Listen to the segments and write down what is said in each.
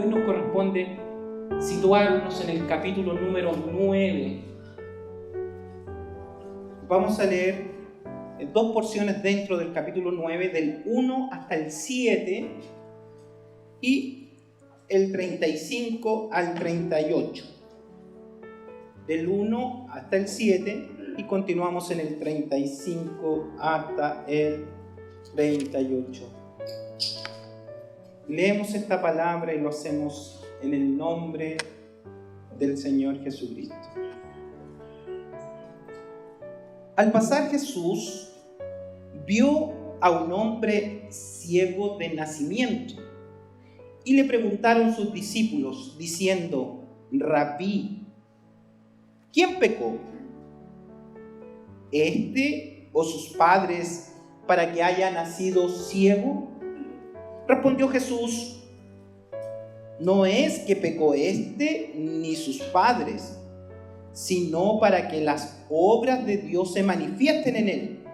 Y hoy nos corresponde situarnos en el capítulo número 9. Vamos a leer dos porciones dentro del capítulo 9, del 1 hasta el 7 y el 35 al 38. Del 1 hasta el 7 y continuamos en el 35 hasta el 38. Leemos esta palabra y lo hacemos en el nombre del Señor Jesucristo. Al pasar Jesús vio a un hombre ciego de nacimiento y le preguntaron sus discípulos diciendo: Rabí, ¿quién pecó? ¿Este o sus padres para que haya nacido ciego? Respondió Jesús: no es que pecó este ni sus padres, sino para que las obras de Dios se manifiesten en él.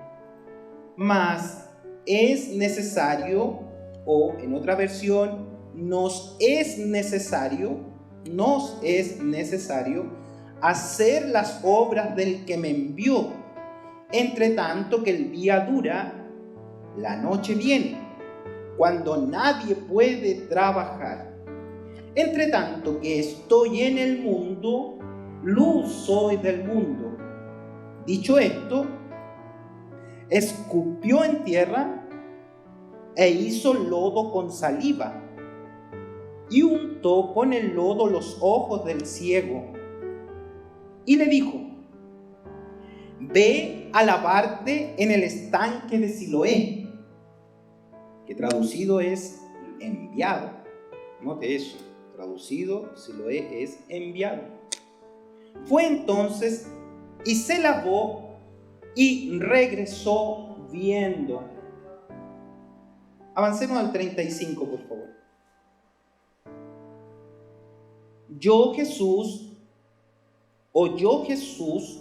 Mas es necesario, o en otra versión, nos es necesario hacer las obras del que me envió. Entre tanto que el día dura, la noche viene, cuando nadie puede trabajar. Entre tanto que estoy en el mundo, luz soy del mundo. Dicho esto, escupió en tierra e hizo lodo con saliva y untó con el lodo los ojos del ciego y le dijo: ve a lavarte en el estanque de Siloé, que traducido es enviado. Note eso, traducido Siloé es enviado. Fue entonces y se lavó y regresó viendo. Avancemos al 35, por favor. Oyó Jesús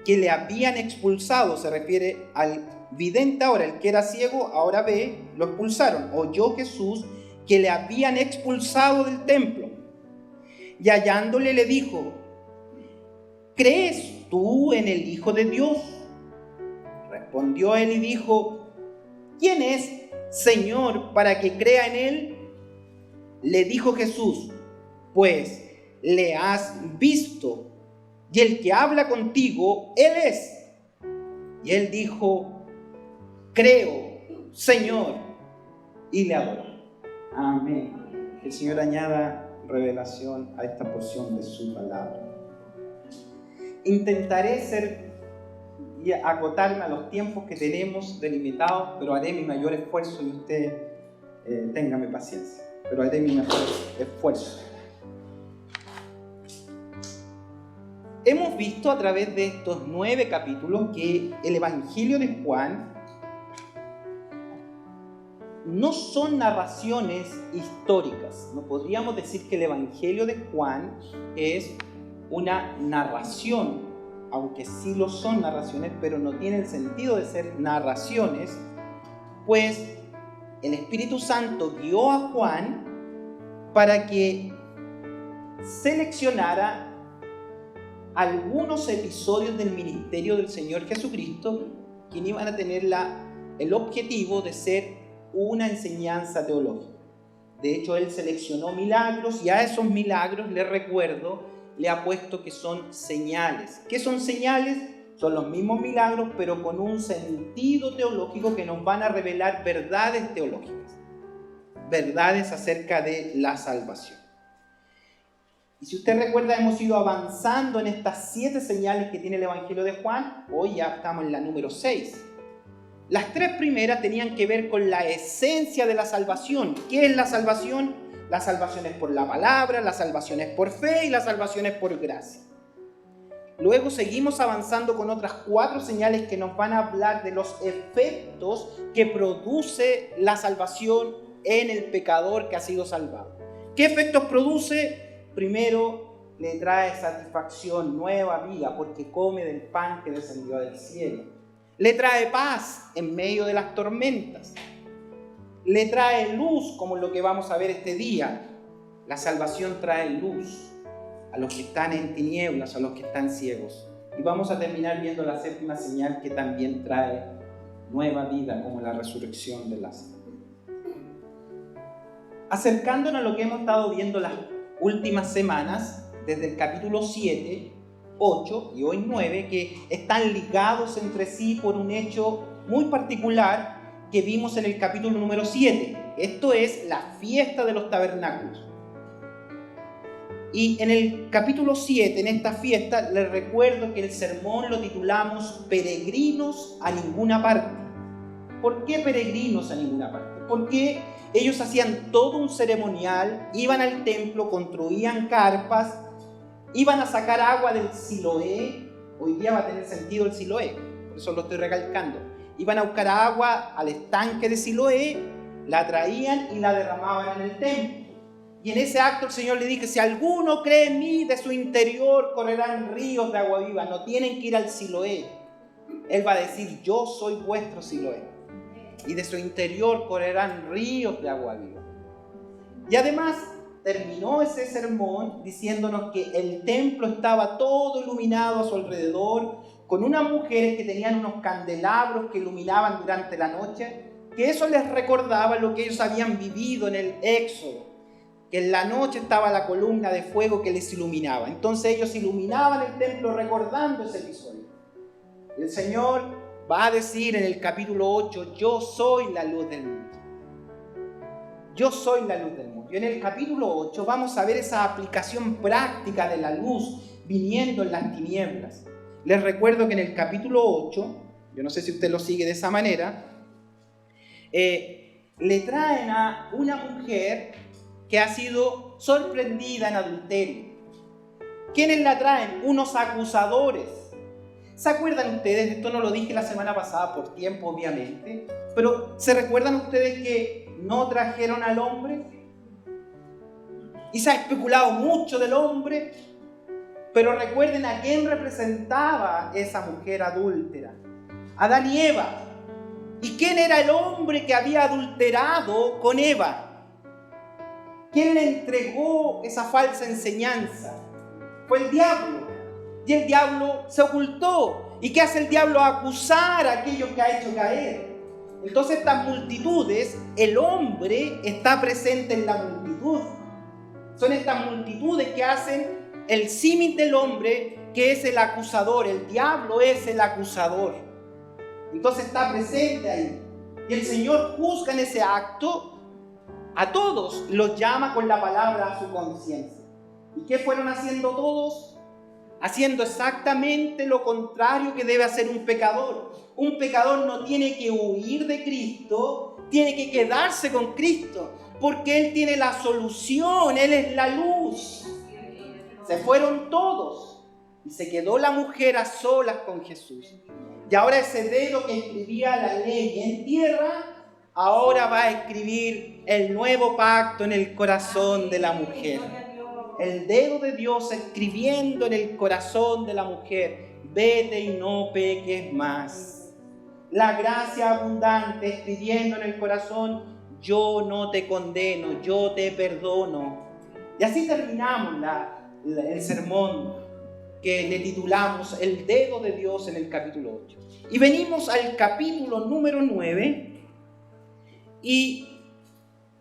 que le habían expulsado, se refiere al vidente ahora, el que era ciego ahora ve, lo expulsaron. Oyó Jesús que le habían expulsado del templo y hallándole le dijo: ¿crees tú en el Hijo de Dios? Respondió él y dijo: ¿quién es, Señor, para que crea en él? Le dijo Jesús: pues le has visto, y el que habla contigo, él es. Y él dijo: creo, Señor, y le adoró. Amén. Que el Señor añada revelación a esta porción de su palabra. Intentaré ser y acotarme a los tiempos que tenemos delimitados, pero haré mi mayor esfuerzo y usted téngame paciencia, pero haré mi mejor esfuerzo. Hemos visto a través de estos 9 capítulos que el Evangelio de Juan no son narraciones históricas. No podríamos decir que el Evangelio de Juan es una narración, aunque sí lo son narraciones, pero no tiene el sentido de ser narraciones, pues el Espíritu Santo guió a Juan para que seleccionara algunos episodios del ministerio del Señor Jesucristo que iban a tener el objetivo de ser una enseñanza teológica. De hecho, él seleccionó milagros y a esos milagros, les recuerdo, le ha puesto que son señales. ¿Qué son señales? Son los mismos milagros, pero con un sentido teológico que nos van a revelar verdades teológicas, verdades acerca de la salvación. Y si usted recuerda, hemos ido avanzando en estas 7 señales que tiene el Evangelio de Juan. Hoy ya estamos en la número 6. Las 3 primeras tenían que ver con la esencia de la salvación. ¿Qué es la salvación? La salvación es por la palabra, la salvación es por fe y la salvación es por gracia. Luego seguimos avanzando con otras 4 señales que nos van a hablar de los efectos que produce la salvación en el pecador que ha sido salvado. ¿Qué efectos produce? Primero, le trae satisfacción, nueva vida, porque come del pan que descendió del cielo. Le trae paz en medio de las tormentas. Le trae luz, como lo que vamos a ver este día. La salvación trae luz a los que están en tinieblas, a los que están ciegos. Y vamos a terminar viendo la séptima señal, que también trae nueva vida, como la resurrección de Lázaro. Acercándonos a lo que hemos estado viendo las últimas semanas, desde el capítulo 7, 8 y hoy 9, que están ligados entre sí por un hecho muy particular que vimos en el capítulo número 7. Esto es la fiesta de los tabernáculos. Y en el capítulo 7, en esta fiesta, les recuerdo que el sermón lo titulamos Peregrinos a ninguna parte. ¿Por qué peregrinos a ninguna parte? Porque ellos hacían todo un ceremonial, iban al templo, construían carpas, iban a sacar agua del Siloé. Hoy día va a tener sentido el Siloé, por eso lo estoy recalcando. Iban a buscar agua al estanque de Siloé, la traían y la derramaban en el templo. Y en ese acto el Señor le dice: si alguno cree en mí, de su interior correrán ríos de agua viva. No tienen que ir al Siloé. Él va a decir: yo soy vuestro Siloé. Y de su interior correrán ríos de agua viva. Y además terminó ese sermón diciéndonos que el templo estaba todo iluminado a su alrededor, con unas mujeres que tenían unos candelabros que iluminaban durante la noche, que eso les recordaba lo que ellos habían vivido en el Éxodo, que en la noche estaba la columna de fuego que les iluminaba. Entonces ellos iluminaban el templo recordando ese episodio. Y el Señor va a decir en el capítulo 8: yo soy la luz del mundo. Yo soy la luz del mundo. Y en el capítulo 8 vamos a ver esa aplicación práctica de la luz viniendo en las tinieblas. Les recuerdo que en el capítulo 8, yo no sé si usted lo sigue de esa manera, le traen a una mujer que ha sido sorprendida en adulterio. ¿Quiénes la traen? Unos acusadores. ¿Se acuerdan ustedes? Esto no lo dije la semana pasada por tiempo, obviamente, pero ¿se recuerdan ustedes que no trajeron al hombre? Y se ha especulado mucho del hombre, pero recuerden a quién representaba esa mujer adúltera: Adán y Eva. ¿Y quién era el hombre que había adulterado con Eva? ¿Quién le entregó esa falsa enseñanza? Fue el diablo. Y el diablo se ocultó. ¿Y qué hace el diablo? Acusar a aquellos que ha hecho caer. Entonces estas multitudes, el hombre está presente en la multitud. Son estas multitudes que hacen el símil del hombre, que es el acusador. El diablo es el acusador. Entonces está presente ahí. Y el Señor juzga en ese acto a todos. Los llama con la palabra a su conciencia. ¿Y qué fueron haciendo todos? Haciendo exactamente lo contrario que debe hacer un pecador. Un pecador no tiene que huir de Cristo, tiene que quedarse con Cristo, porque Él tiene la solución, Él es la luz. Se fueron todos y se quedó la mujer a solas con Jesús. Y ahora ese dedo que escribía la ley en tierra, ahora va a escribir el nuevo pacto en el corazón de la mujer. El dedo de Dios escribiendo en el corazón de la mujer: vete y no peques más. La gracia abundante escribiendo en el corazón: yo no te condeno, yo te perdono. Y así terminamos el sermón que le titulamos El dedo de Dios en el capítulo 8. Y venimos al capítulo número 9 y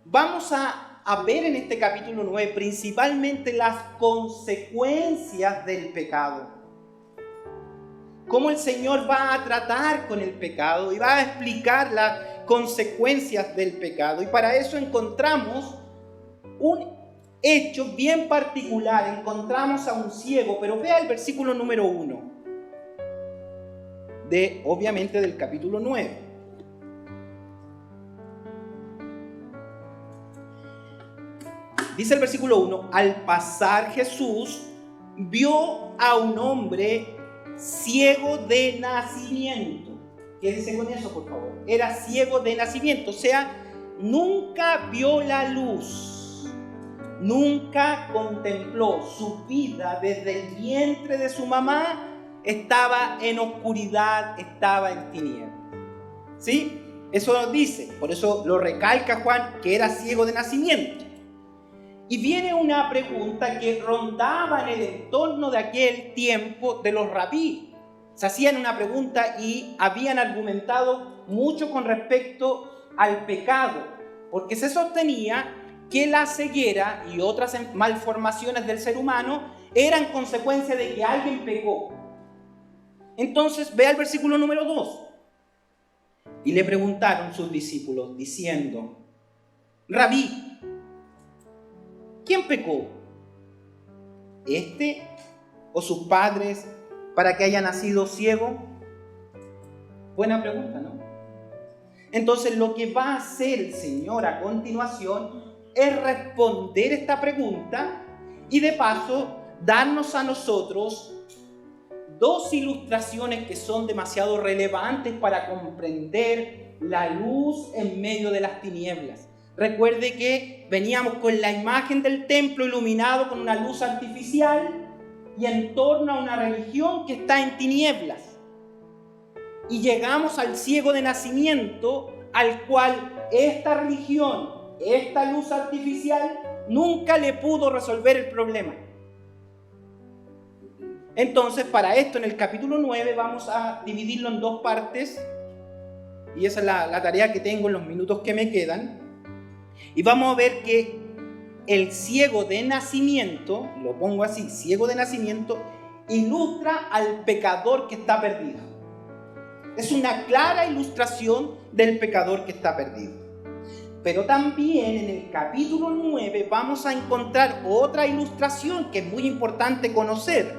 vamos a ver en este capítulo 9 principalmente las consecuencias del pecado. Cómo el Señor va a tratar con el pecado y va a explicar las consecuencias del pecado. Y para eso encontramos un hecho bien particular. Encontramos a un ciego, pero vea el versículo número 1 obviamente del capítulo 9. Dice el versículo 1: al pasar Jesús vio a un hombre ciego de nacimiento. Quédese con eso, por favor. Era ciego de nacimiento, o sea, nunca vio la luz, nunca contempló. Su vida desde el vientre de su mamá estaba en oscuridad, estaba en tinieblas. ¿Sí? Eso nos dice, por eso lo recalca Juan, que era ciego de nacimiento. Y viene una pregunta que rondaba en el entorno de aquel tiempo de los rabí. Se hacían una pregunta y habían argumentado mucho con respecto al pecado, porque se sostenía que la ceguera y otras malformaciones del ser humano eran consecuencia de que alguien pecó. Entonces, vea el versículo número 2. Y le preguntaron sus discípulos, diciendo: Rabí, ¿quién pecó? ¿Este o sus padres para que haya nacido ciego? Buena pregunta, ¿no? Entonces, lo que va a hacer el Señor a continuación es responder esta pregunta y de paso darnos a nosotros dos ilustraciones que son demasiado relevantes para comprender la luz en medio de las tinieblas. Recuerde que veníamos con la imagen del templo iluminado con una luz artificial y en torno a una religión que está en tinieblas. Y llegamos al ciego de nacimiento, al cual esta religión, esta luz artificial, nunca le pudo resolver el problema. Entonces, para esto, en el capítulo 9 vamos a dividirlo en dos partes, y esa es la tarea que tengo en los minutos que me quedan. Y vamos a ver que el ciego de nacimiento, lo pongo así, ciego de nacimiento, ilustra al pecador que está perdido. Es una clara ilustración del pecador que está perdido. Pero también en el capítulo 9 vamos a encontrar otra ilustración que es muy importante conocer,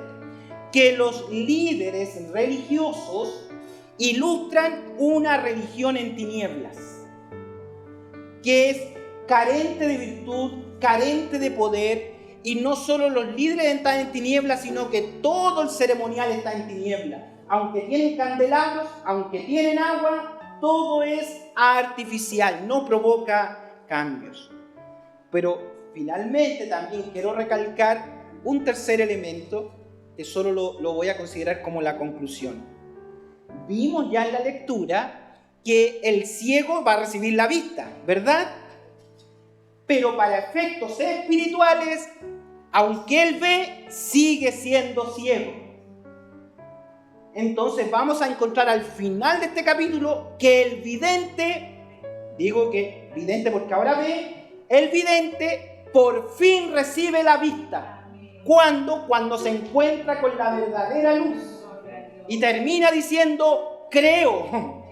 que los líderes religiosos ilustran una religión en tinieblas, que es carente de virtud, carente de poder, y no solo los líderes están en tinieblas, sino que todo el ceremonial está en tinieblas. Aunque tienen candelabros, aunque tienen agua, todo es artificial, no provoca cambios. Pero finalmente también quiero recalcar un tercer elemento que solo lo voy a considerar como la conclusión. Vimos ya en la lectura que el ciego va a recibir la vista, ¿verdad? Pero para efectos espirituales, aunque él ve, sigue siendo ciego. Entonces vamos a encontrar al final de este capítulo que el vidente, digo que vidente porque ahora ve, el vidente por fin recibe la vista. ¿Cuándo? Cuando se encuentra con la verdadera luz y termina diciendo: creo,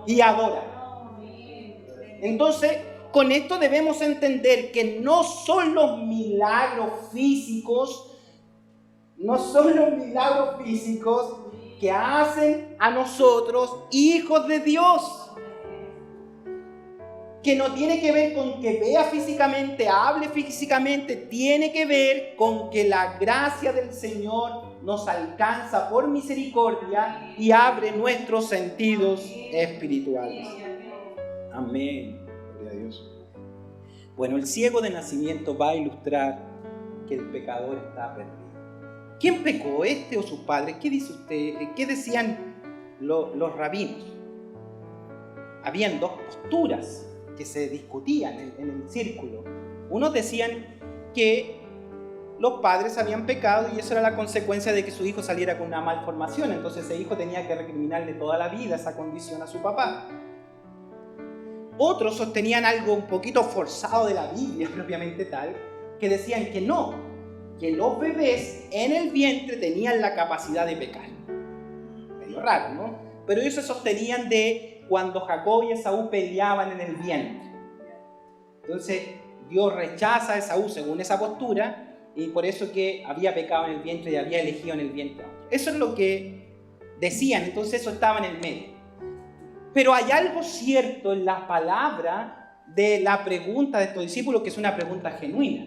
y adora. Entonces, con esto debemos entender que no son los milagros físicos, que hacen a nosotros hijos de Dios. Que no tiene que ver con que vea físicamente, hable físicamente, tiene que ver con que la gracia del Señor nos alcanza por misericordia y abre nuestros sentidos espirituales. Amén. Gloria a Dios. Bueno, el ciego de nacimiento va a ilustrar que el pecador está perdido. ¿Quién pecó, este o sus padres? ¿Qué dice usted? ¿Qué decían los rabinos? Habían dos posturas que se discutían en el círculo. Unos decían que los padres habían pecado y eso era la consecuencia de que su hijo saliera con una malformación. Entonces ese hijo tenía que recriminarle toda la vida esa condición a su papá. Otros sostenían algo un poquito forzado de la Biblia propiamente tal, que decían que no, que los bebés en el vientre tenían la capacidad de pecar. Medio raro, ¿no? Pero ellos se sostenían de cuando Jacob y Esaú peleaban en el vientre. Entonces Dios rechaza a Esaú según esa postura, y por eso que había pecado en el vientre y había elegido en el vientre. Eso es lo que decían, entonces eso estaba en el medio. Pero hay algo cierto en la palabra de la pregunta de estos discípulos, que es una pregunta genuina.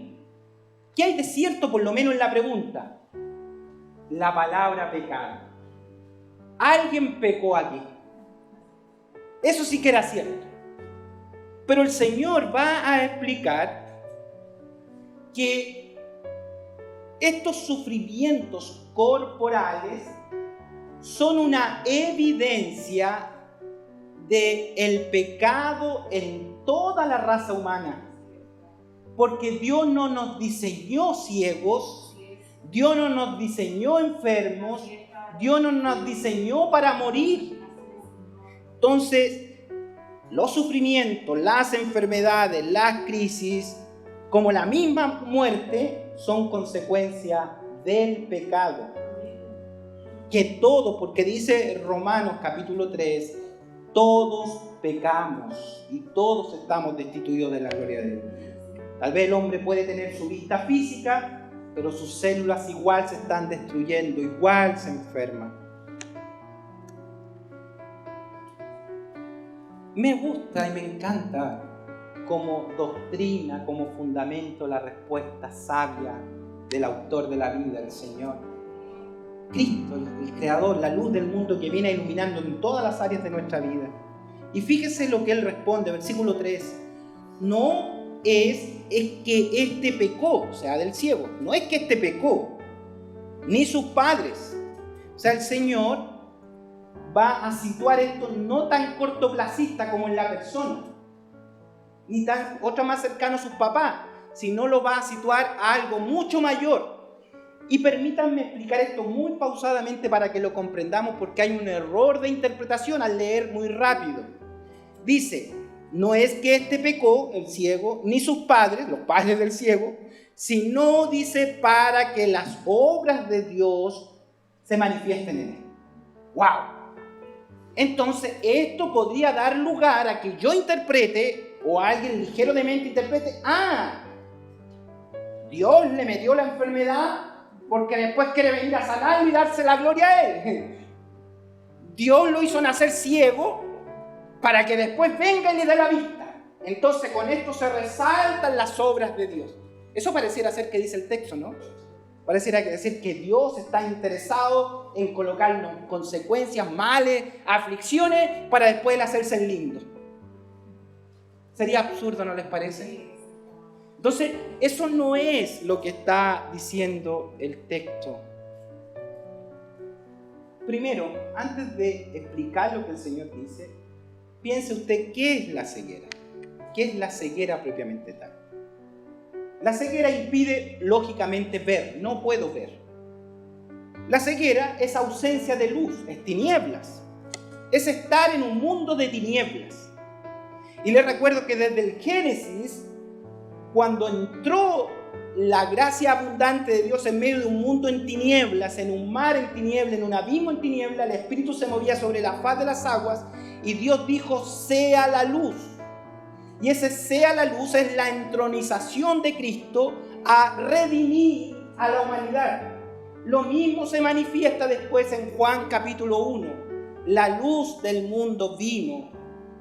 ¿Qué hay de cierto por lo menos en la pregunta? La palabra pecado. Alguien pecó aquí. Eso sí que era cierto. Pero el Señor va a explicar que estos sufrimientos corporales son una evidencia del pecado en toda la raza humana. Porque Dios no nos diseñó ciegos, Dios no nos diseñó enfermos, Dios no nos diseñó para morir. Entonces, los sufrimientos, las enfermedades, las crisis, como la misma muerte, son consecuencia del pecado. Que todos, porque dice Romanos capítulo 3, todos pecamos y todos estamos destituidos de la gloria de Dios. Tal vez el hombre puede tener su vista física, pero sus células igual se están destruyendo, igual se enferman. Me gusta y me encanta como doctrina, como fundamento, la respuesta sabia del autor de la vida, el Señor. Cristo, el Creador, la luz del mundo que viene iluminando en todas las áreas de nuestra vida. Y fíjese lo que Él responde, versículo 3. No es que éste pecó, o sea, del ciego. No es que éste pecó, ni sus padres. O sea, el Señor va a situar esto no tan cortoplacista como en la persona, ni tan otra más cercano a sus papás, sino lo va a situar a algo mucho mayor. Y permítanme explicar esto muy pausadamente para que lo comprendamos, porque hay un error de interpretación al leer muy rápido. Dice, no es que éste pecó, el ciego, ni sus padres, los padres del ciego, sino dice para que las obras de Dios se manifiesten en él. ¡Wow! Entonces, esto podría dar lugar a que yo interprete, o alguien ligero de mente interprete, Dios le metió la enfermedad porque después quiere venir a sanarlo y darse la gloria a él. Dios lo hizo nacer ciego para que después venga y le dé la vista. Entonces, con esto se resaltan las obras de Dios. Eso pareciera ser que dice el texto, ¿no? Pareciera decir que Dios está interesado en colocarnos consecuencias, males, aflicciones, para después él hacerse el lindo. Sería absurdo, ¿no les parece? Entonces, eso no es lo que está diciendo el texto. Primero, antes de explicar lo que el Señor dice, piense usted qué es la ceguera. ¿Qué es la ceguera propiamente tal? La ceguera impide, lógicamente, ver. No puedo ver. La ceguera es ausencia de luz, es tinieblas. Es estar en un mundo de tinieblas. Y les recuerdo que desde el Génesis, cuando entró la gracia abundante de Dios en medio de un mundo en tinieblas, en un mar en tinieblas, en un abismo en tinieblas, el Espíritu se movía sobre la faz de las aguas y Dios dijo, sea la luz. Y ese sea la luz es la entronización de Cristo a redimir a la humanidad. Lo mismo se manifiesta después en Juan capítulo 1. La luz del mundo vino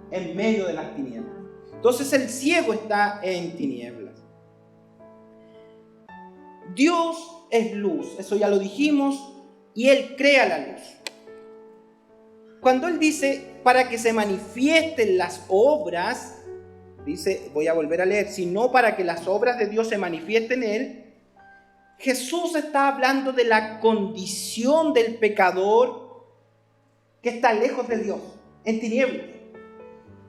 en medio de las tinieblas. Entonces el ciego está en tinieblas. Dios es luz, eso ya lo dijimos, y Él crea la luz. Cuando Él dice, para que se manifiesten las obras, dice, voy a volver a leer, sino para que las obras de Dios se manifiesten en Él, Jesús está hablando de la condición del pecador que está lejos de Dios, en tinieblas,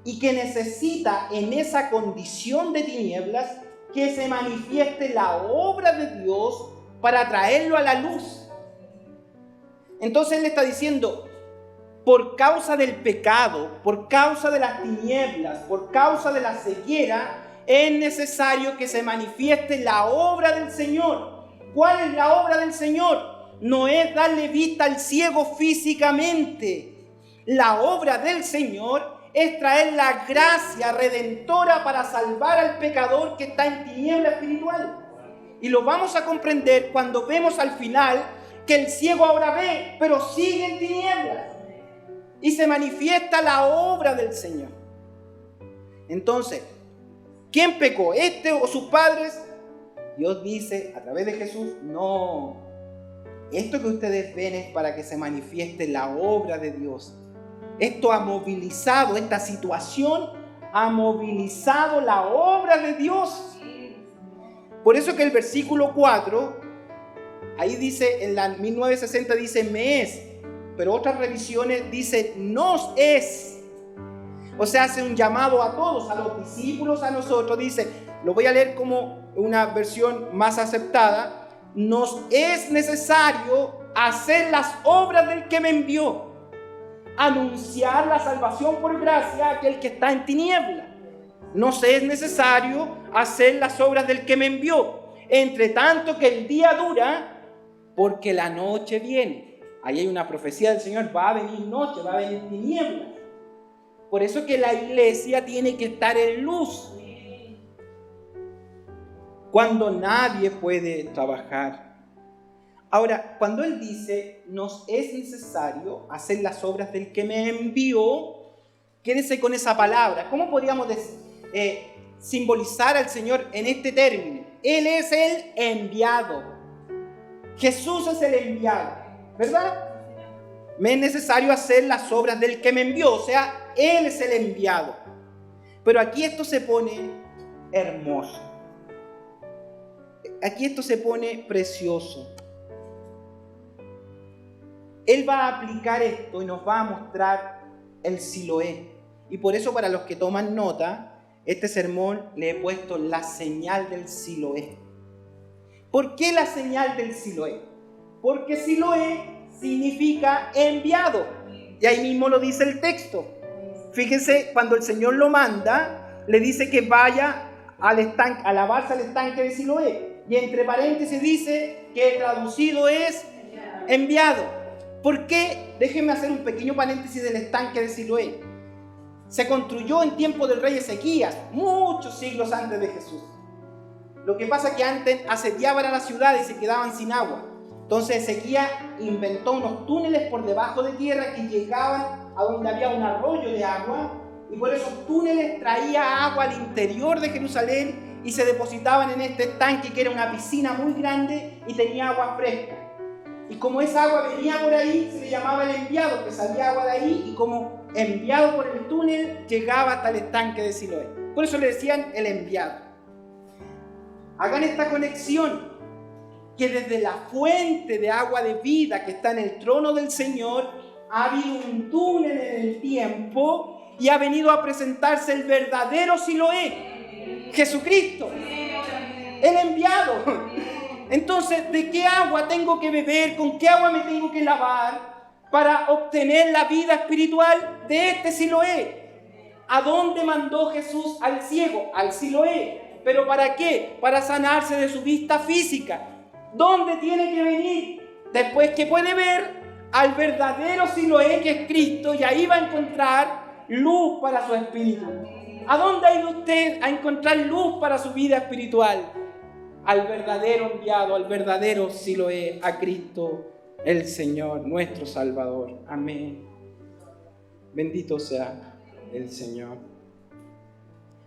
y que necesita en esa condición de tinieblas que se manifieste la obra de Dios para traerlo a la luz. Entonces Él está diciendo, por causa del pecado, por causa de las tinieblas, por causa de la ceguera, es necesario que se manifieste la obra del Señor. ¿Cuál es la obra del Señor? No es darle vista al ciego físicamente. La obra del Señor es traer la gracia redentora para salvar al pecador que está en tiniebla espiritual. Y lo vamos a comprender cuando vemos al final que el ciego ahora ve, pero sigue en tinieblas. Y se manifiesta la obra del Señor. Entonces, ¿quién pecó? ¿Este o sus padres? Dios dice a través de Jesús, no. Esto que ustedes ven es para que se manifieste la obra de Dios. Esto ha movilizado, esta situación ha movilizado la obra de Dios. Por eso que el versículo 4, ahí dice, en la 1960 dice me es, pero otras revisiones dice nos es. O sea, hace un llamado a todos, a los discípulos, a nosotros, dice lo voy a leer como una versión más aceptada, nos es necesario hacer las obras del que me envió, anunciar la salvación por gracia a aquel que está en tinieblas. Nos es necesario hacer las obras del que me envió, entre tanto que el día dura, porque la noche viene. Ahí hay una profecía del Señor, va a venir noche, va a venir tinieblas. Por eso que la iglesia tiene que estar en luz, cuando nadie puede trabajar. Ahora, cuando Él dice, nos es necesario hacer las obras del que me envió, quédese con esa palabra. ¿Cómo podríamos simbolizar al Señor en este término? Él es el enviado. Jesús es el enviado, ¿verdad? Me es necesario hacer las obras del que me envió, o sea, Él es el enviado. Pero aquí esto se pone hermoso. Aquí esto se pone precioso. Él va a aplicar esto y nos va a mostrar el Siloé. Y por eso, para los que toman nota, este sermón le he puesto la señal del Siloé. ¿Por qué la señal del Siloé? Porque Siloé significa enviado. Y ahí mismo lo dice el texto. Fíjense, cuando el Señor lo manda, le dice que vaya al estanque, a lavarse al estanque de Siloé. Y entre paréntesis dice que traducido es enviado. ¿Por qué? Déjenme hacer un pequeño paréntesis del estanque de Siloé. Se construyó en tiempo del rey Ezequías, muchos siglos antes de Jesús. Lo que pasa es que antes asediaban a la ciudad y se quedaban sin agua. Entonces Ezequías inventó unos túneles por debajo de tierra que llegaban a donde había un arroyo de agua, y por esos túneles traía agua al interior de Jerusalén y se depositaban en este estanque, que era una piscina muy grande y tenía agua fresca. Y como esa agua venía por ahí, se le llamaba el enviado, que salía agua de ahí, y como enviado por el túnel llegaba hasta el estanque de Siloé. Por eso le decían el enviado. Hagan esta conexión, que desde la fuente de agua de vida que está en el trono del Señor ha habido un túnel en el tiempo y ha venido a presentarse el verdadero Siloé, Jesucristo, el enviado. Entonces, ¿de qué agua tengo que beber? ¿Con qué agua me tengo que lavar para obtener la vida espiritual de este Siloé? ¿A dónde mandó Jesús al ciego? Al Siloé. ¿Pero para qué? Para sanarse de su vista física. ¿Dónde tiene que venir? Después que puede ver al verdadero Siloé, que es Cristo, y ahí va a encontrar luz para su espíritu. ¿A dónde ha ido usted a encontrar luz para su vida espiritual? Al verdadero enviado, al verdadero Siloé, a Cristo el Señor, nuestro Salvador. Amén. Bendito sea el Señor.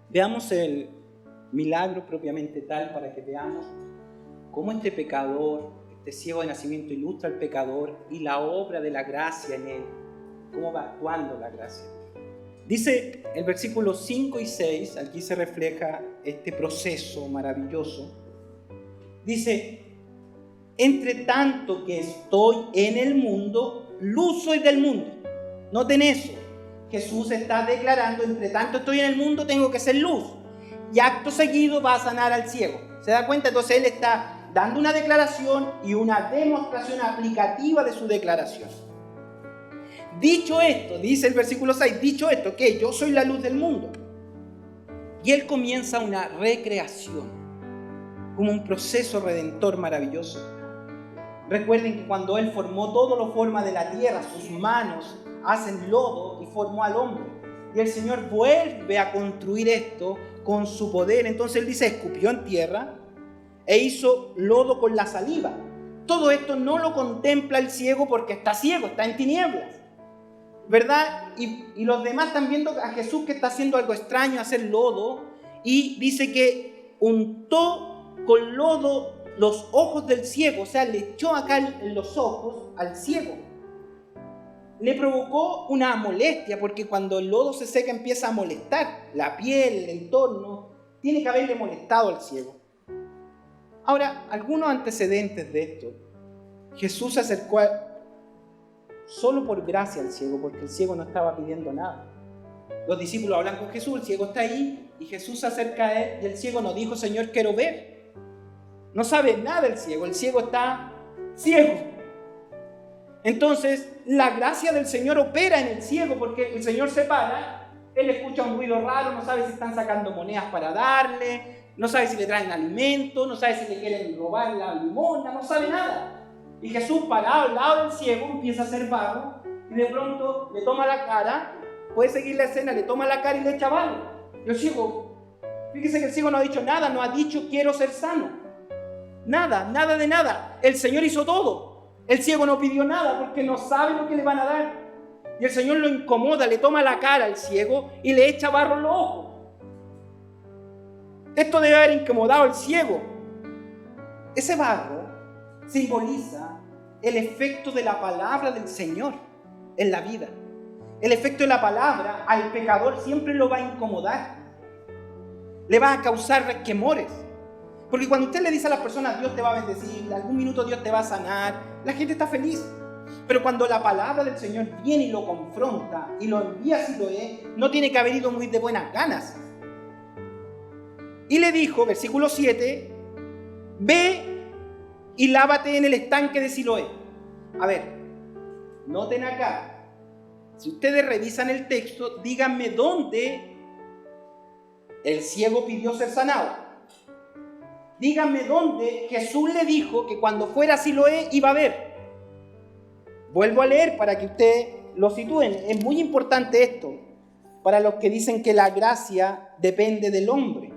Veamos el milagro propiamente tal, para que veamos cómo este pecador, este ciego de nacimiento, ilustra al pecador y la obra de la gracia en él, cómo va actuando la gracia. Dice el versículo 5 y 6, aquí se refleja este proceso maravilloso. Dice, entre tanto que estoy en el mundo, luz soy del mundo. Noten eso. Jesús está declarando, entre tanto estoy en el mundo, tengo que ser luz. Y acto seguido va a sanar al ciego. ¿Se da cuenta? Entonces Él está dando una declaración y una demostración aplicativa de su declaración. Dicho esto, dice el versículo 6, dicho esto, que yo soy la luz del mundo. Y Él comienza una recreación, como un proceso redentor maravilloso. Recuerden que cuando Él formó todo, lo forma de la tierra, sus manos hacen lodo y formó al hombre. Y el Señor vuelve a construir esto con su poder. Entonces Él dice, escupió en tierra e hizo lodo con la saliva. Todo esto no lo contempla el ciego porque está ciego, está en tinieblas, ¿verdad? Y los demás están viendo a Jesús que está haciendo algo extraño, hacer lodo, y dice que untó con lodo los ojos del ciego, o sea, le echó acá en los ojos al ciego. Le provocó una molestia, porque cuando el lodo se seca empieza a molestar la piel, el entorno. Tiene que haberle molestado al ciego. Ahora, algunos antecedentes de esto. Jesús se acercó solo por gracia al ciego, porque el ciego no estaba pidiendo nada. Los discípulos hablan con Jesús, el ciego está ahí y Jesús se acerca a él y el ciego no dijo, Señor, quiero ver. No sabe nada el ciego está ciego. Entonces, la gracia del Señor opera en el ciego porque el Señor se para, él escucha un ruido raro, no sabe si están sacando monedas para darle, no sabe si le traen alimento, no sabe si le quieren robar la limosna, no sabe nada. Y Jesús, parado al lado del ciego, empieza a hacer barro y de pronto le toma la cara, puede seguir la escena, le toma la cara y le echa barro. Y el ciego, fíjese que el ciego no ha dicho nada, no ha dicho quiero ser sano. Nada, nada de nada. El Señor hizo todo. El ciego no pidió nada porque no sabe lo que le van a dar. Y el Señor lo incomoda, le toma la cara al ciego y le echa barro en los ojos. Esto debe haber incomodado al ciego. Ese barro simboliza el efecto de la palabra del Señor en la vida. El efecto de la palabra al pecador siempre lo va a incomodar. Le va a causar resquemores. Porque cuando usted le dice a las personas, Dios te va a bendecir, en algún minuto Dios te va a sanar, la gente está feliz. Pero cuando la palabra del Señor viene y lo confronta y lo envía a Siloé, no tiene que haber ido muy de buenas ganas. Y le dijo, versículo 7, ve y lávate en el estanque de Siloé. A ver, noten acá, si ustedes revisan el texto, díganme dónde el ciego pidió ser sanado. Díganme dónde Jesús le dijo que cuando fuera a Siloé iba a ver. Vuelvo a leer para que ustedes lo sitúen. Es muy importante esto para los que dicen que la gracia depende del hombre.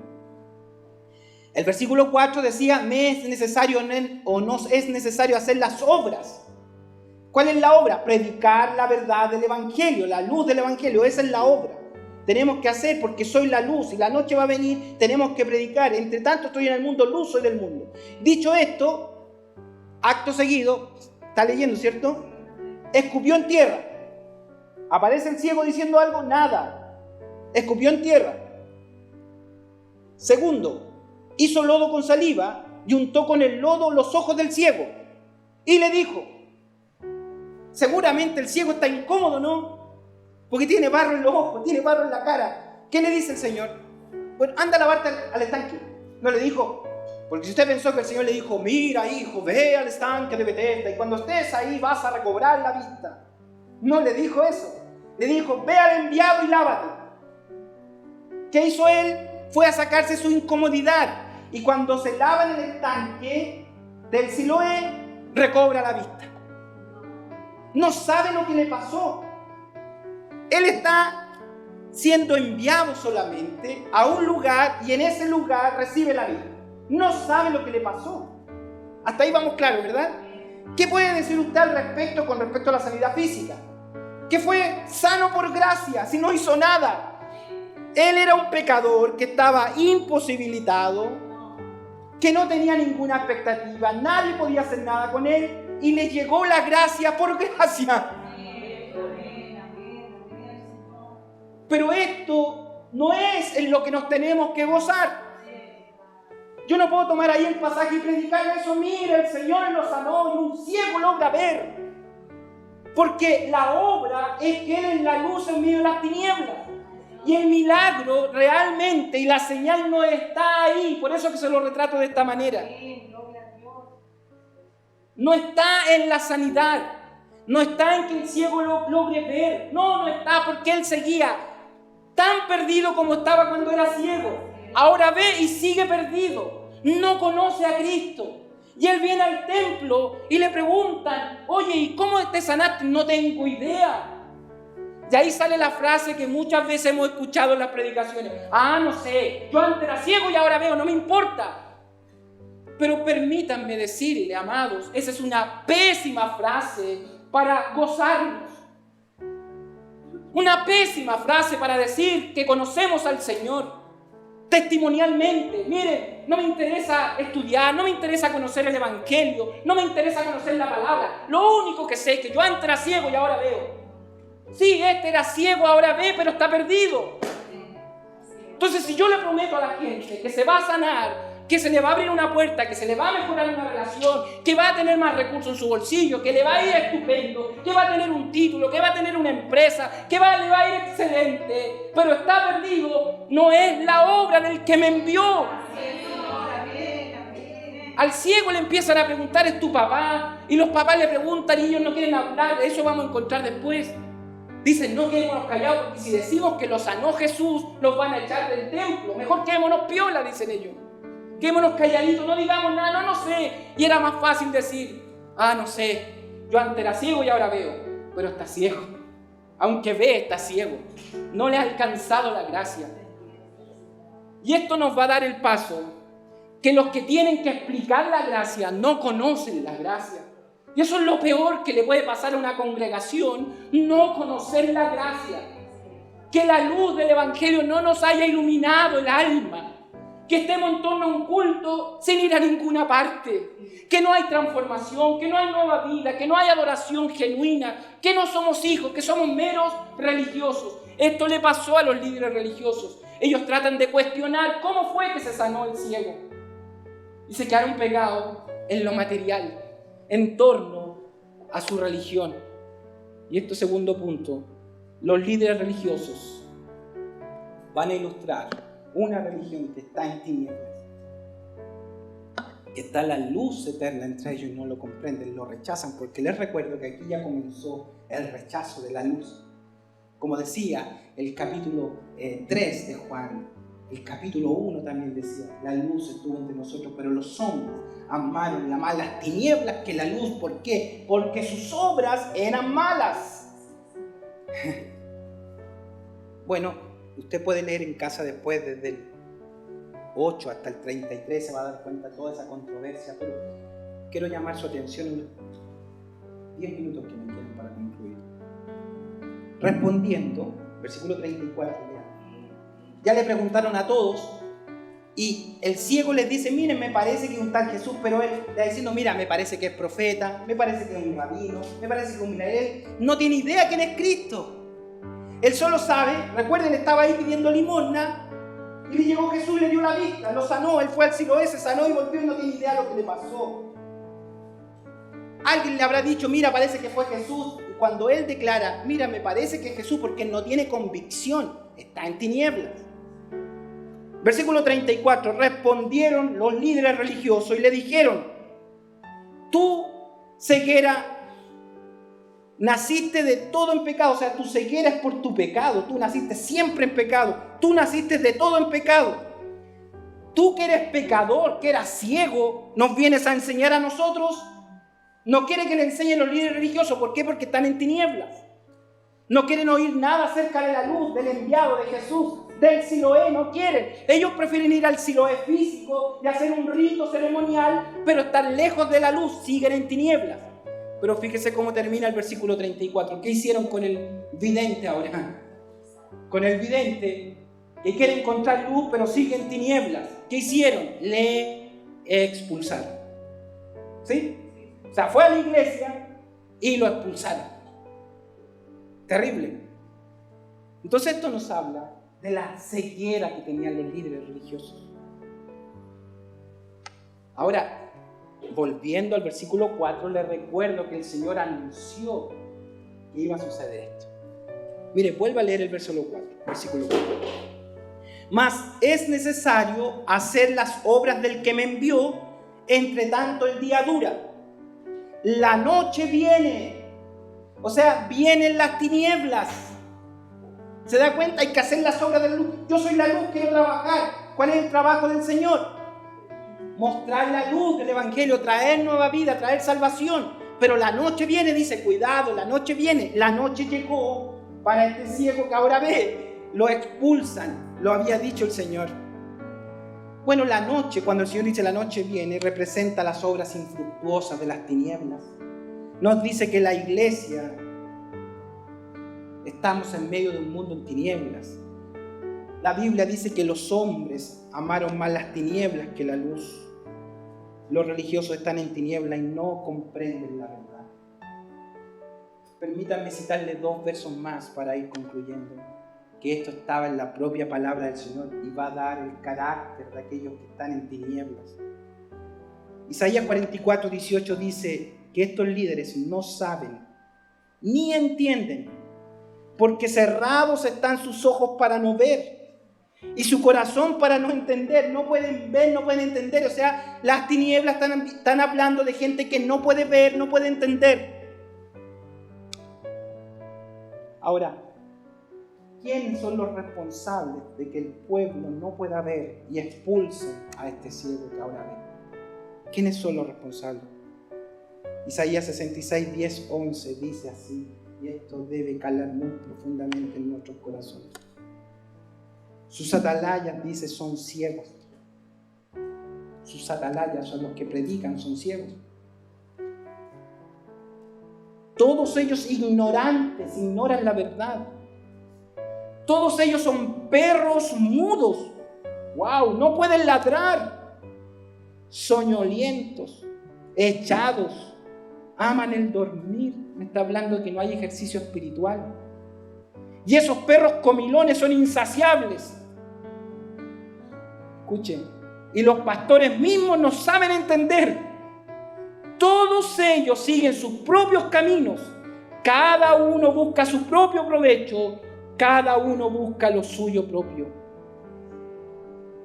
El versículo 4 decía, ¿me es necesario o no es necesario hacer las obras? ¿Cuál es la obra? Predicar la verdad del Evangelio, la luz del Evangelio, esa es la obra. Tenemos que hacer porque soy la luz y la noche va a venir, tenemos que predicar. Entre tanto estoy en el mundo, luz soy del mundo. Dicho esto, acto seguido, está leyendo, ¿cierto? Escupió en tierra. ¿Aparece el ciego diciendo algo? Nada. Escupió en tierra. Segundo, hizo lodo con saliva y untó con el lodo los ojos del ciego. Y le dijo, seguramente el ciego está incómodo, ¿no? Porque tiene barro en los ojos, tiene barro en la cara. ¿Qué le dice el Señor? Bueno, anda a lavarte al estanque. No le dijo, porque si usted pensó que el Señor le dijo, mira hijo, ve al estanque de Betesda y cuando estés ahí vas a recobrar la vista. No le dijo eso. Le dijo, ve al enviado y lávate. ¿Qué hizo él? Fue a sacarse su incomodidad. Y cuando se lava en el estanque del Siloé, recobra la vista. No sabe lo que le pasó. Él está siendo enviado solamente a un lugar y en ese lugar recibe la vida. No sabe lo que le pasó. Hasta ahí vamos claro, ¿verdad? ¿Qué puede decir usted al respecto con respecto a la sanidad física? Que fue sano por gracia, si no hizo nada. Él era un pecador que estaba imposibilitado, que no tenía ninguna expectativa, nadie podía hacer nada con él y le llegó la gracia por gracia. Pero esto no es en lo que nos tenemos que gozar. Yo no puedo tomar ahí el pasaje y predicar eso. Mira, el Señor lo sanó y un ciego logra ver. Porque la obra es que Él es la luz en medio de las tinieblas. Y el milagro realmente y la señal no está ahí. Por eso que se lo retrato de esta manera. No está en la sanidad. No está en que el ciego lo logre ver. No está porque él seguía tan perdido como estaba cuando era ciego. Ahora ve y sigue perdido. No conoce a Cristo. Y él viene al templo y le preguntan, oye, ¿y cómo te sanaste? No tengo idea. Y ahí sale la frase que muchas veces hemos escuchado en las predicaciones. No sé, yo antes era ciego y ahora veo, no me importa. Pero permítanme decirle, amados, esa es una pésima frase para gozarnos. Una pésima frase para decir que conocemos al Señor. Testimonialmente, miren, no me interesa estudiar, no me interesa conocer el Evangelio, no me interesa conocer la palabra. Lo único que sé es que yo antes era ciego y ahora veo. Sí, este era ciego, ahora ve, pero está perdido. Entonces, si yo le prometo a la gente que se va a sanar, que se le va a abrir una puerta, que se le va a mejorar una relación, que va a tener más recursos en su bolsillo, que le va a ir estupendo, que va a tener un título, que va a tener una empresa, le va a ir excelente, pero está perdido, no es la obra del que me envió. Al ciego le empiezan a preguntar, ¿es tu papá? Y los papás le preguntan y ellos no quieren hablar, eso vamos a encontrar después. Dicen, no quedémonos callados, porque si decimos que los sanó Jesús, los van a echar del templo. Mejor quedémonos piola, dicen ellos. Quedémonos calladitos, no digamos nada, no sé. Y era más fácil decir, no sé, yo antes era ciego y ahora veo, pero está ciego. Aunque ve, está ciego. No le ha alcanzado la gracia. Y esto nos va a dar el paso, que los que tienen que explicar la gracia no conocen la gracia. Y eso es lo peor que le puede pasar a una congregación, no conocer la gracia. Que la luz del Evangelio no nos haya iluminado el alma. Que estemos en torno a un culto sin ir a ninguna parte. Que no hay transformación, que no hay nueva vida, que no hay adoración genuina, que no somos hijos, que somos meros religiosos. Esto le pasó a los líderes religiosos. Ellos tratan de cuestionar cómo fue que se sanó el ciego. Y se quedaron pegados en lo material, en torno a su religión. Y esto, segundo punto, los líderes religiosos van a ilustrar una religión que está en tinieblas, que está la luz eterna entre ellos y no lo comprenden, lo rechazan, porque les recuerdo que aquí ya comenzó el rechazo de la luz. Como decía el capítulo 3 de Juan, el capítulo 1 también decía, la luz estuvo entre nosotros, pero los hombres amaron las tinieblas que la luz. ¿Por qué? Porque sus obras eran malas. Bueno, usted puede leer en casa después, desde el 8 hasta el 33, se va a dar cuenta de toda esa controversia, pero quiero llamar su atención en los 10 minutos que me quedan para concluir. Respondiendo, versículo 34, ya le preguntaron a todos y el ciego les dice, miren, me parece que es un tal Jesús, pero él está diciendo, mira, me parece que es profeta, me parece que es un rabino, me parece que es un milagro. Él no tiene idea quién es Cristo. Él solo sabe, recuerden, estaba ahí pidiendo limosna y le llegó Jesús y le dio la vista, lo sanó, él fue al Siloé, se sanó y volvió y no tiene idea de lo que le pasó. Alguien le habrá dicho, mira, parece que fue Jesús. Y cuando él declara, mira, me parece que es Jesús, porque él no tiene convicción, está en tinieblas. Versículo 34, respondieron los líderes religiosos y le dijeron, tú, ceguera, naciste de todo en pecado, o sea, tu ceguera es por tu pecado, tú naciste siempre en pecado, tú naciste de todo en pecado. Tú que eres pecador, que eras ciego, ¿nos vienes a enseñar a nosotros? No quiere que le enseñen los líderes religiosos, ¿por qué? Porque están en tinieblas. No quieren oír nada acerca de la luz, del enviado de Jesús, del Siloé, no quieren. Ellos prefieren ir al Siloé físico y hacer un rito ceremonial, pero estar lejos de la luz, siguen en tinieblas. Pero fíjese cómo termina el versículo 34. ¿Qué hicieron con el vidente ahora? Con el vidente que quiere encontrar luz, pero sigue en tinieblas. ¿Qué hicieron? Le expulsaron. ¿Sí? O sea, fue a la iglesia y lo expulsaron. Terrible. Entonces esto nos habla de la ceguera que tenían los líderes religiosos. Ahora, volviendo al versículo 4, les recuerdo que el Señor anunció que iba a suceder esto. Mire, vuelva a leer el versículo 4. Mas es necesario hacer las obras del que me envió, entre tanto el día dura. La noche viene, o sea, vienen las tinieblas. ¿Se da cuenta? Hay que hacer las obras de la luz. Yo soy la luz, quiero trabajar. ¿Cuál es el trabajo del Señor? Mostrar la luz del Evangelio, traer nueva vida, traer salvación. Pero la noche viene, dice, cuidado, la noche viene. La noche llegó para este ciego que ahora ve. Lo expulsan, lo había dicho el Señor. Bueno, la noche, cuando el Señor dice la noche viene, representa las obras infructuosas de las tinieblas. Nos dice que la iglesia estamos en medio de un mundo en tinieblas. La Biblia dice que los hombres amaron más las tinieblas que la luz. Los religiosos están en tinieblas y no comprenden la verdad. Permítanme citarles 2 versos más para ir concluyendo, que esto estaba en la propia palabra del Señor y va a dar el carácter de aquellos que están en tinieblas. Isaías 44:18 dice que estos líderes no saben ni entienden, porque cerrados están sus ojos para no ver y su corazón para no entender. No pueden ver, no pueden entender. O sea, las tinieblas están hablando de gente que no puede ver, no puede entender. Ahora, ¿quiénes son los responsables de que el pueblo no pueda ver y expulsen a este ciego que ahora ve? ¿Quiénes son los responsables? Isaías 66:10-11 dice así, y esto debe calar muy profundamente en nuestros corazones. Sus atalayas, dice, son ciegos. Sus atalayas son los que predican, son ciegos. Todos ellos ignorantes, ignoran la verdad. Todos ellos son perros mudos. ¡Wow! No pueden ladrar. Soñolientos, echados, aman el dormir. Me está hablando de que no hay ejercicio espiritual. Y esos perros comilones son insaciables. Escuchen. Y los pastores mismos no saben entender. Todos ellos siguen sus propios caminos. Cada uno busca su propio provecho. Cada uno busca lo suyo propio.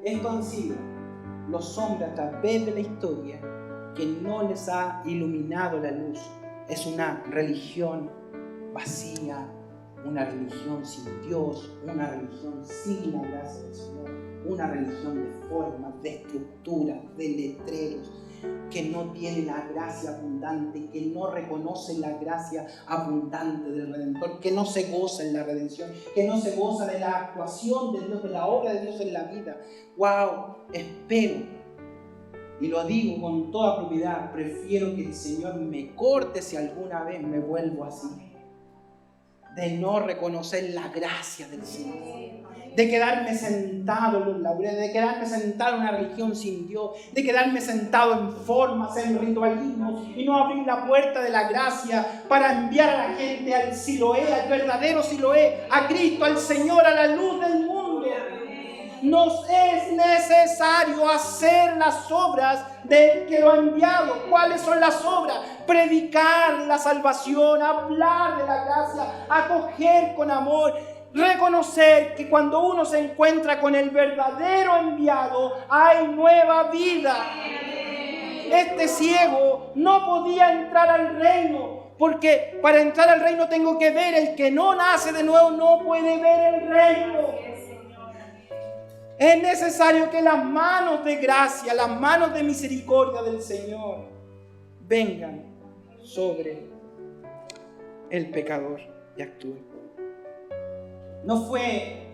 Esto han sido los hombres a través de la historia que no les ha iluminado la luz. Es una religión vacía, una religión sin Dios, una religión sin la gracia del Señor, una religión de formas, de estructuras, de letreros, que no tiene la gracia abundante, que no reconoce la gracia abundante del Redentor, que no se goza en la redención, que no se goza de la actuación de Dios, de la obra de Dios en la vida. ¡Wow! Espero, y lo digo con toda propiedad, prefiero que el Señor me corte si alguna vez me vuelvo así, de no reconocer la gracia del Señor, de quedarme sentado en los laureles, de quedarme sentado en una religión sin Dios, de quedarme sentado en formas, en ritualismos y no abrir la puerta de la gracia para enviar a la gente al Siloé, al verdadero Siloé, a Cristo, al Señor, a la luz del mundo. Nos es necesario hacer las obras del que lo ha enviado. ¿Cuáles son las obras? Predicar la salvación, hablar de la gracia, acoger con amor, reconocer que cuando uno se encuentra con el verdadero enviado, hay nueva vida. Este ciego no podía entrar al reino, porque para entrar al reino tengo que ver. El que no nace de nuevo no puede ver el reino. Es necesario que las manos de gracia, las manos de misericordia del Señor vengan sobre el pecador y actúen. No fue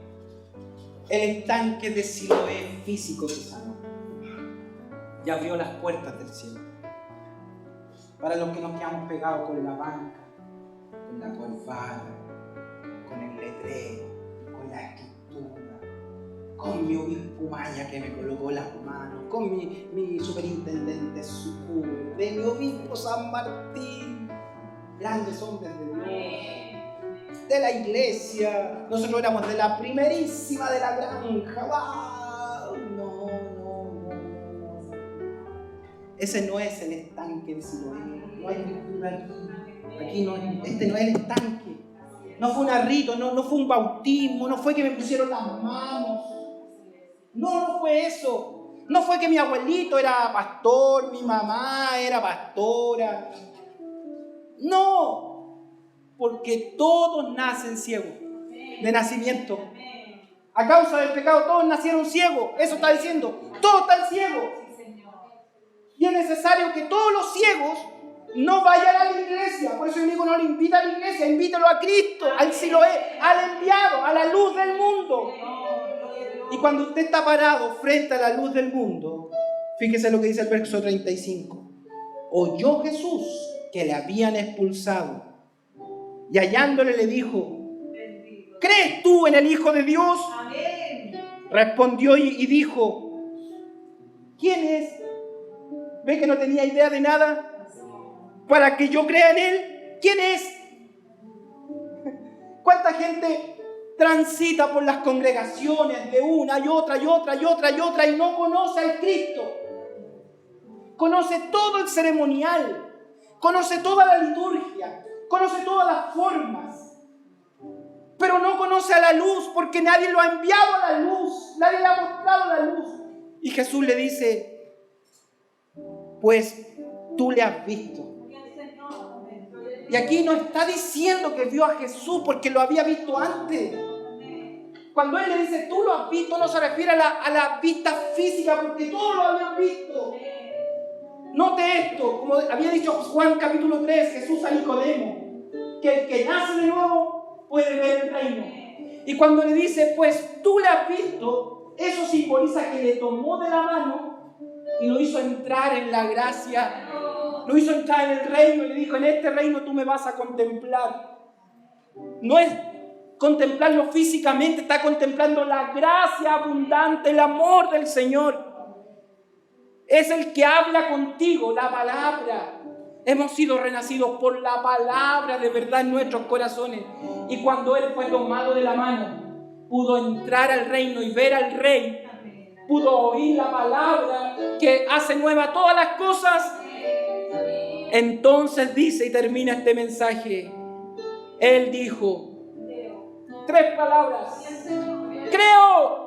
el estanque de Siloé físico que sanó, y abrió las puertas del cielo. Para los que nos quedamos pegados con la banca, con la corbata, con el letrero, con la estructura, con mi obispo Maya que me colocó las manos, con mi superintendente Sucur, de mi obispo San Martín, grandes hombres de Dios, de la iglesia. Nosotros éramos de la primerísima de la granja. ¡Wow! No. Ese no es el estanque de Siloé. No hay escritura aquí. Aquí no, este no es el estanque. No fue un arrito, no fue un bautismo, no fue que me pusieron las manos. No fue eso. No fue que mi abuelito era pastor, mi mamá era pastora. No, porque todos nacen ciegos de nacimiento. A causa del pecado todos nacieron ciegos. Eso está diciendo. Todos están ciegos. Y es necesario que todos los ciegos no vayan a la iglesia. Por eso yo digo, no le invita a la iglesia, invítalo a Cristo, al Siloé, al enviado, a la luz del mundo. Y cuando usted está parado frente a la luz del mundo, fíjese lo que dice el verso 35. Oyó Jesús que le habían expulsado, y hallándole le dijo: ¿crees tú en el Hijo de Dios? Amén. Respondió y dijo: ¿quién es? ¿Ve que no tenía idea de nada? Para que yo crea en Él. ¿Quién es? ¿Cuánta gente transita por las congregaciones de una y otra y otra y otra y otra y no conoce al Cristo. Conoce todo el ceremonial, conoce toda la liturgia, conoce todas las formas, pero no conoce a la luz porque nadie lo ha enviado a la luz, nadie le ha mostrado la luz. Y Jesús le dice, pues tú le has visto. Y aquí no está diciendo que vio a Jesús porque lo había visto antes. Cuando Él le dice, tú lo has visto, no se refiere a la vista física, porque todos lo habían visto. Note esto, como había dicho Juan capítulo 3, Jesús a Nicodemo, que el que nace de nuevo puede ver el reino. Y cuando le dice, pues tú le has visto, eso simboliza que le tomó de la mano y lo hizo entrar en la gracia. Lo hizo entrar en el reino y le dijo, en este reino tú me vas a contemplar. No es contemplarlo físicamente, está contemplando la gracia abundante, el amor del Señor. Es el que habla contigo, la palabra. Hemos sido renacidos por la palabra de verdad en nuestros corazones. Y cuando Él fue tomado de la mano, pudo entrar al reino y ver al Rey. Pudo oír la palabra que hace nueva todas las cosas. Entonces dice y termina este mensaje. Él dijo 3 palabras. Creo.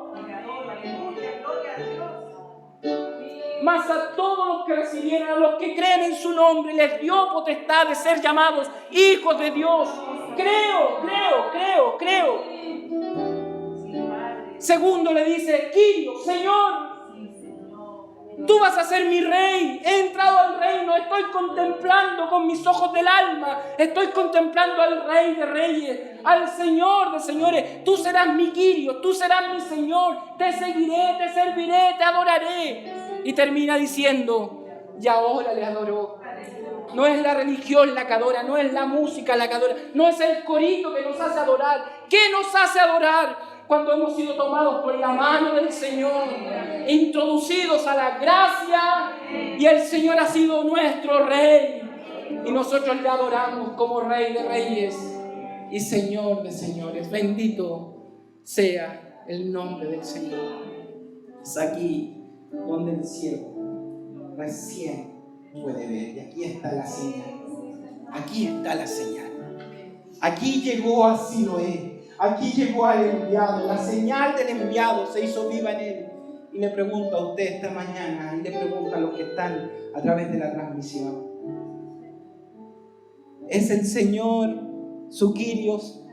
Mas a todos los que recibieron, a los que creen en su nombre, les dio potestad de ser llamados hijos de Dios. Creo. Segundo le dice, Kyrios, Señor, tú vas a ser mi rey. He entrado al reino, estoy contemplando con mis ojos del alma, estoy contemplando al Rey de Reyes, al Señor de Señores. Tú serás mi Kyrios, tú serás mi Señor, te seguiré, te serviré, te adoraré. Y termina diciendo, y ahora le adoró. No es la religión la que adora, no es la música la que adora, no es el corito que nos hace adorar. ¿Qué nos hace adorar? Cuando hemos sido tomados por la mano del Señor, introducidos a la gracia, y el Señor ha sido nuestro Rey, y nosotros le adoramos como Rey de Reyes y Señor de Señores. Bendito sea el nombre del Señor. Es aquí donde el ciego recién puede ver, y aquí está la señal. Aquí está la señal. Aquí llegó a Siloé. Aquí llegó al enviado, la señal del enviado se hizo viva en él. Y le pregunto a usted esta mañana, y le pregunto a los que están a través de la transmisión: ¿es el Señor su Kyrios?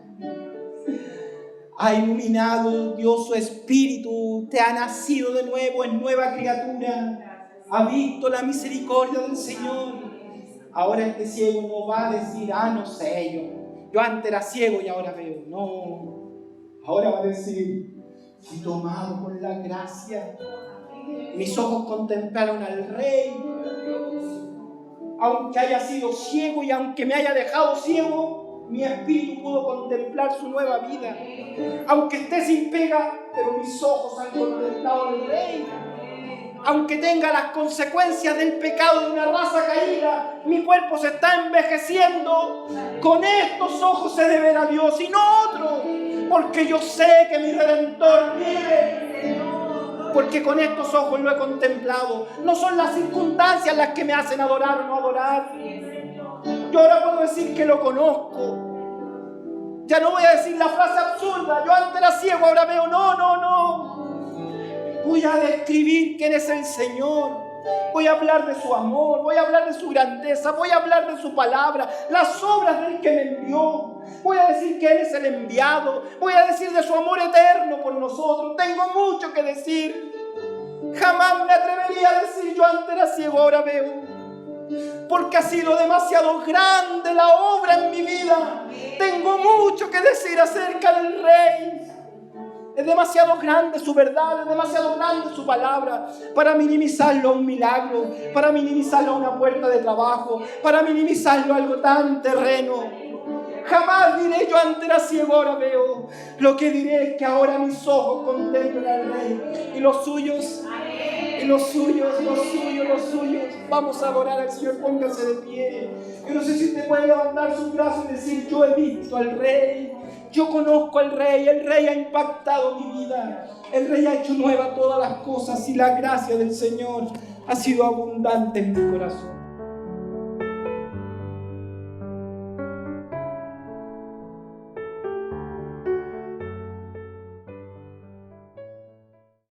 ¿Ha iluminado Dios su espíritu? ¿Te ha nacido de nuevo en nueva criatura? ¿Ha visto la misericordia del Señor? Ahora este ciego no va a decir, no sé, yo antes era ciego y ahora veo. No, ahora va a decir, fui tomado por la gracia. Mis ojos contemplaron al Rey. Aunque haya sido ciego y aunque me haya dejado ciego, mi espíritu pudo contemplar su nueva vida. Aunque esté sin pega, pero mis ojos han contemplado al Rey. Aunque tenga las consecuencias del pecado de una raza caída, mi cuerpo se está envejeciendo. Con estos ojos he de ver a Dios y no otro, porque yo sé que mi Redentor vive. Porque con estos ojos lo he contemplado. No son las circunstancias las que me hacen adorar o no adorar. Yo ahora puedo decir que lo conozco. Ya no voy a decir la frase absurda, yo antes era ciego, ahora veo. No. Voy a describir quién es el Señor. Voy a hablar de su amor, voy a hablar de su grandeza, voy a hablar de su palabra, las obras del que me envió. Voy a decir que Él es el enviado. Voy a decir de su amor eterno por nosotros. Tengo mucho que decir. Jamás me atrevería a decir yo antes era ciego, ahora veo. Porque ha sido demasiado grande la obra en mi vida. Tengo mucho que decir acerca del Rey. Es demasiado grande su verdad, es demasiado grande su palabra para minimizarlo a un milagro, para minimizarlo a una puerta de trabajo, para minimizarlo a algo tan terreno. Jamás diré yo antes era ciego, ahora veo. Lo que diré es que ahora mis ojos contemplan al Rey. Y los suyos, los suyos. Vamos a adorar al Señor, póngase de pie. Yo no sé si usted puede levantar sus brazos y decir, yo he visto al Rey. Yo conozco al Rey, el Rey ha impactado mi vida, el Rey ha hecho nueva todas las cosas y la gracia del Señor ha sido abundante en mi corazón.